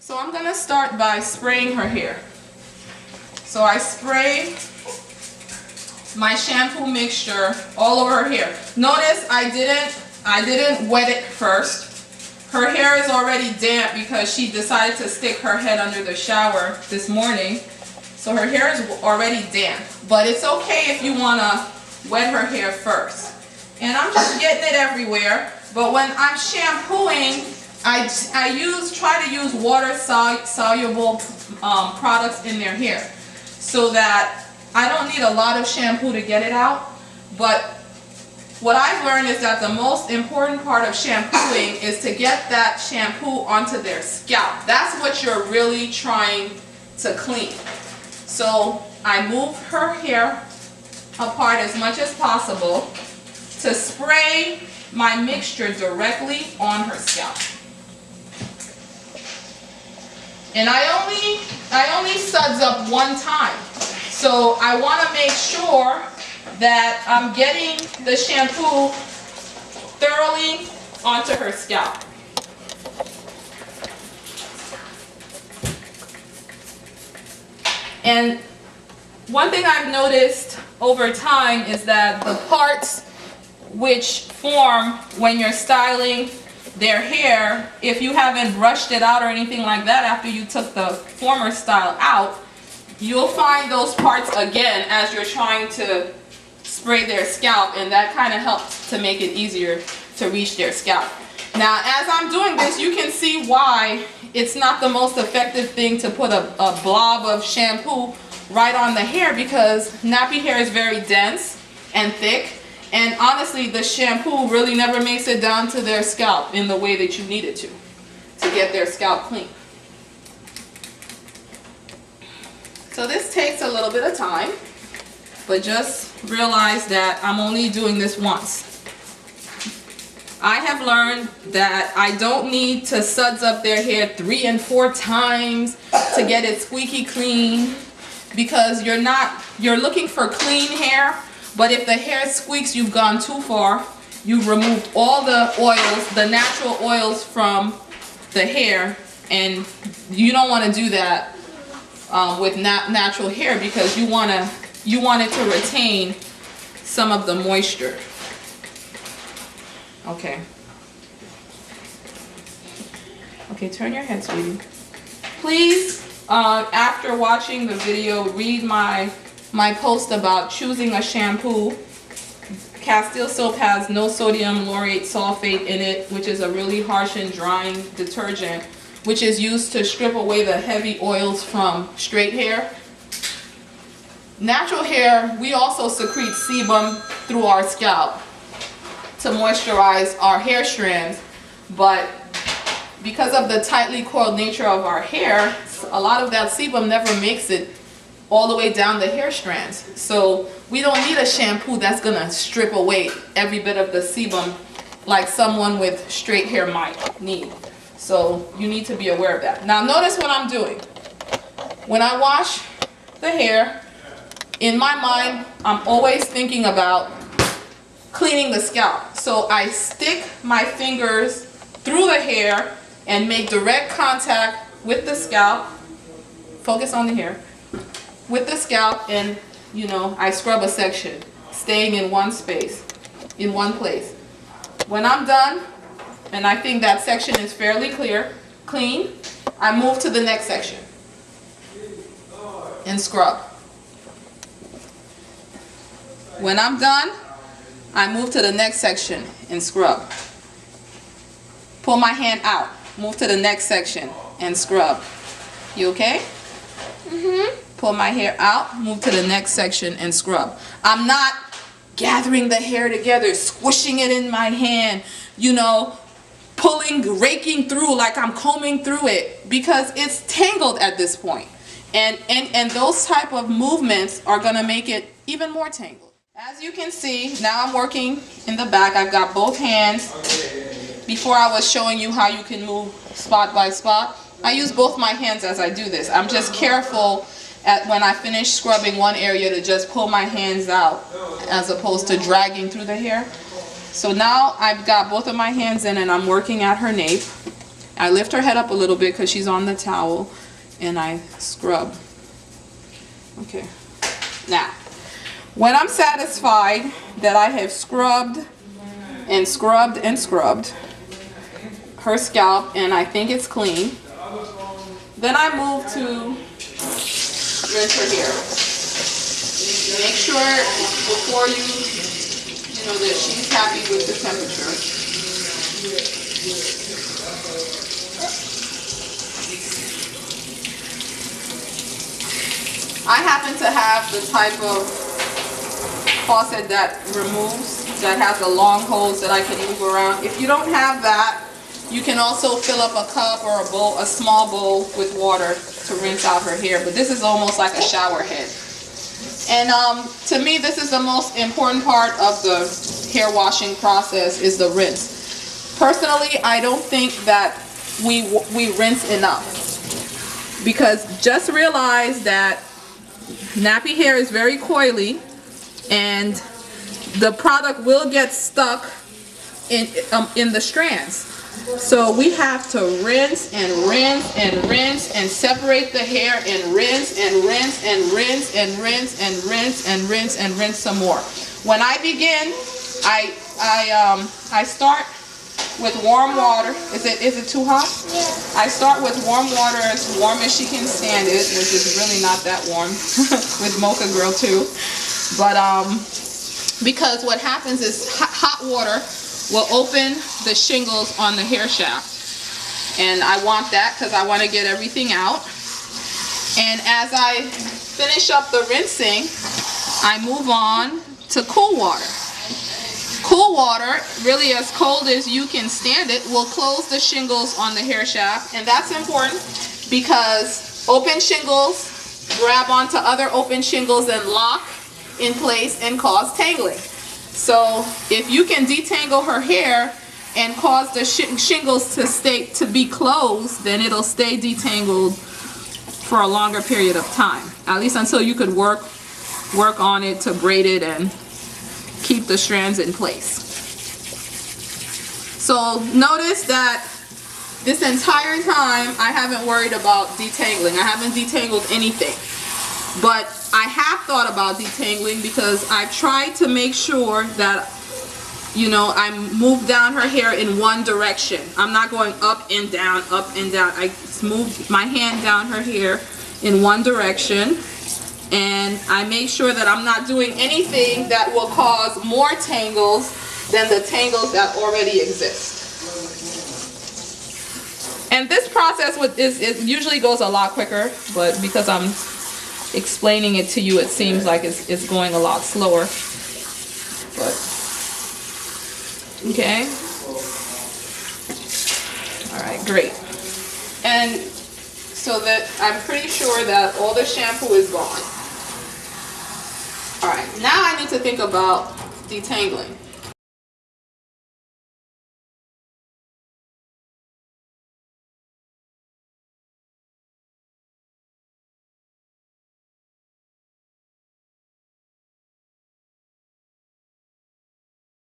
So I'm gonna start by spraying her hair. So I spray my shampoo mixture all over her hair. Notice I didn't wet it first. Her hair is already damp because she decided to stick her head under the shower this morning. So her hair is already damp. But it's okay if you wanna wet her hair first. And I'm just getting it everywhere. But when I'm shampooing, I try to use water soluble products in their hair so that I don't need a lot of shampoo to get it out. But what I've learned is that the most important part of shampooing is to get that shampoo onto their scalp. That's what you're really trying to clean. So I move her hair apart as much as possible to spray my mixture directly on her scalp. And I only suds up one time. So I want to make sure that I'm getting the shampoo thoroughly onto her scalp. And one thing I've noticed over time is that the parts which form when you're styling their hair, if you haven't brushed it out or anything like that after you took the former style out, you'll find those parts again as you're trying to spray their scalp, and that kind of helps to make it easier to reach their scalp. Now, as I'm doing this, you can see why it's not the most effective thing to put a blob of shampoo right on the hair, because nappy hair is very dense and thick, and honestly the shampoo really never makes it down to their scalp in the way that you need it to get their scalp clean. So this takes a little bit of time, but just realize that I'm only doing this once. I have learned that I don't need to suds up their hair 3 and 4 times to get it squeaky clean, because you're looking for clean hair, but if the hair squeaks, you've gone too far. You've removed all the oils, the natural oils from the hair, and you don't want to do that with natural hair, because you want it to retain some of the moisture. Okay. Okay, turn your head, sweetie. Please, after watching the video, read my post about choosing a shampoo. Castile soap has no sodium laurate sulfate in it, which is a really harsh and drying detergent, which is used to strip away the heavy oils from straight hair. Natural hair, we also secrete sebum through our scalp to moisturize our hair strands, but because of the tightly coiled nature of our hair, a lot of that sebum never makes it all the way down the hair strands. So we don't need a shampoo that's gonna strip away every bit of the sebum like someone with straight hair might need. So you need to be aware of that. Now notice what I'm doing. When I wash the hair, in my mind, I'm always thinking about cleaning the scalp. So I stick my fingers through the hair and make direct contact with the scalp. Focus on the hair. With the scalp, and I scrub a section, staying in one space, in one place. When I'm done, and I think that section is fairly clean, I move to the next section and scrub. When I'm done, I move to the next section and scrub. Pull my hand out, move to the next section and scrub. You okay? Pull my hair out, move to the next section and scrub. I'm not gathering the hair together, squishing it in my hand, raking through like I'm combing through it, because it's tangled at this point. And those type of movements are gonna make it even more tangled. As you can see, now I'm working in the back. I've got both hands. Before I was showing you how you can move spot by spot, I use both my hands as I do this. I'm just careful when I finish scrubbing one area to just pull my hands out as opposed to dragging through the hair. So now I've got both of my hands in and I'm working at her nape. I lift her head up a little bit because she's on the towel, and I scrub. Okay. Now, when I'm satisfied that I have scrubbed and scrubbed and scrubbed her scalp and I think it's clean, then I move to rinse her hair. Make sure before you know that she's happy with the temperature. I happen to have the type of faucet that has a long hose that I can move around. If you don't have that, you can also fill up a cup or a bowl, a small bowl with water to rinse out her hair. But this is almost like a shower head. And to me, this is the most important part of the hair washing process, is the rinse. Personally, I don't think that we rinse enough, because just realize that nappy hair is very coily, and the product will get stuck in the strands. So we have to rinse and rinse and rinse and separate the hair and rinse and rinse and rinse and rinse and rinse and rinse and rinse some more. When I begin, I start with warm water. Is it too hot? Yeah. I start with warm water, as warm as she can stand it, which is really not that warm with Mocha Girl too. But because what happens is hot water will open the shingles on the hair shaft, and I want that because I want to get everything out. And as I finish up the rinsing, I move on to cool water. Cool water, really as cold as you can stand it, will close the shingles on the hair shaft, and that's important because open shingles grab onto other open shingles and lock in place and cause tangling. So if you can detangle her hair and cause the shingles to be closed, then it'll stay detangled for a longer period of time, at least until you could work on it to braid it and keep the strands in place. So notice that this entire time I haven't worried about detangling. I haven't detangled anything. But I have thought about detangling because I tried to make sure that, you know, I move down her hair in one direction. I'm not going up and down, up and down. I move my hand down her hair in one direction, and I make sure that I'm not doing anything that will cause more tangles than the tangles that already exist. And this process it usually goes a lot quicker, but because I'm explaining it to you, it seems like it's going a lot slower. But okay. All right, great. And so that I'm pretty sure that all the shampoo is gone. All right, now I need to think about detangling.